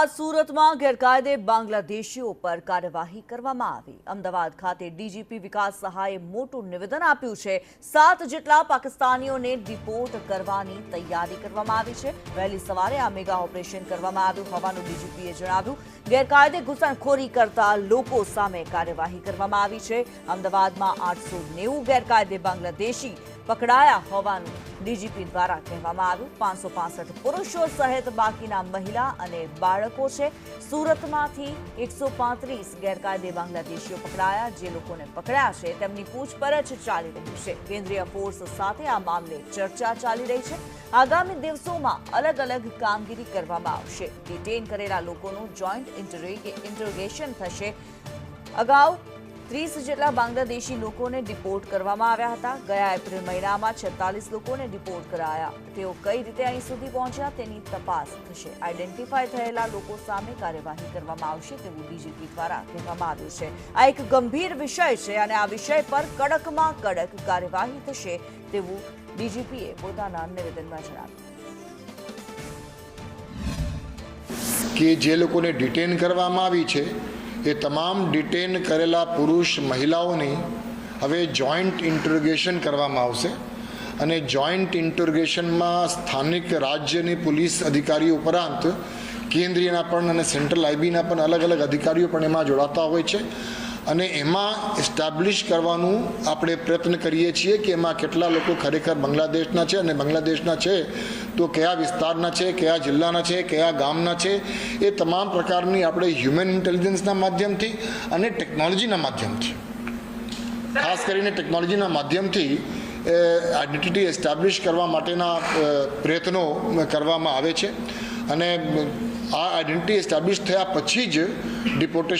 અમદાવાદ સુરતમાં ગેરકાયદે બાંગ્લાદેશીઓ પર કાર્યવાહી કરવામાં આવી। અમદાવાદ ખાતે ડીજીપી વિકાસ સહાયે મોટું નિવેદન આપ્યું છે। 7 જેટલા પાકિસ્તાનીઓને ડિપોર્ટ કરવાની તૈયારી કરવામાં આવી છે। વહેલી સવારે આ મેગા ઓપરેશન કરવામાં આવ્યું હોવાનું ડીજીપીએ જણાવ્યું। ગેરકાયદે ઘૂસણખોરી કરતા લોકો સામે કાર્યવાહી કરવામાં આવી છે। અમદાવાદમાં 890 ગેરકાયદે બાંગ્લાદેશી પકડાયા હોવાનું ડીજીપી દ્વારા કહેવામાં આવ્યું। 565 પુરુષો સહિત બાકીના મહિલા અને બાળકો છે। સુરતમાંથી 135 ગેરકાયદે બાંગ્લાદેશીઓ પકડાયા। જે લોકોને પકડ્યા છે તેમની પૂછપરછ ચાલી રહી છે। કેન્દ્રીય ફોર્સ સાથે આ મામલે ચર્ચા ચાલી રહી છે। આગામી દિવસોમાં અલગ અલગ કામગીરી કરવામાં આવશે। ડિટેન કરેલા લોકોનું જોઈન્ટ ઇન્ટરોગેશન થશે। અગાઉ 30 જેટલા બાંગ્લાદેશી લોકોને ડિપોર્ટ કરવામાં આવ્યા હતા। ગયા એપ્રિલ મહિનામાં 46 લોકોને ડિપોર્ટ કરાયા। તેઓ કઈ રીતે અહીં સુધી પહોંચ્યા તેની તપાસ થશે। આઈડેન્ટિફાય થયેલા લોકો સામે કાર્યવાહી કરવામાં આવશે તેવું ડીજીપી દ્વારા કહેવામાં આવ્યું છે। આ એક ગંભીર વિષય છે અને આ વિષય પર કડકમાં કડક કાર્યવાહી થશે તેવું ડીજીપીએ પોતાના નિવેદનમાં જણાવ્યું કે જે લોકોને ડિટેન કરવામાં આવી છે એ તમામ ડિટેન કરેલા પુરુષ મહિલાઓની હવે જોઈન્ટ ઇન્ટરોગેશન કરવામાં આવશે અને જોઈન્ટ ઇન્ટરોગેશનમાં સ્થાનિક રાજ્યની પોલીસ અધિકારીઓ ઉપરાંત કેન્દ્રીયના પણ અને સેન્ટ્રલ આઈબીના પણ અલગ અલગ અધિકારીઓ પણ એમાં જોડાતા હોય છે અને એમાં એસ્ટાબ્લિશ કરવાનું આપણે પ્રયત્ન કરીએ છીએ કે એમાં કેટલા લોકો ખરેખર બાંગ્લાદેશના છે અને બાંગ્લાદેશના છે તો કયા વિસ્તારના છે, કયા જિલ્લાના છે, કયા ગામના છે। એ તમામ પ્રકારની આપણે હ્યુમન ઇન્ટેલિજન્સના માધ્યમથી અને ટેકનોલોજીના માધ્યમથી, ખાસ કરીને ટેકનોલોજીના માધ્યમથી આઈડેન્ટિટી એસ્ટાબ્લિશ કરવા માટેના પ્રયત્નો કરવામાં આવે છે અને આ આઈડેન્ટિટી એસ્ટાબ્લિશ થયા પછી જ ડિપોર્ટેશન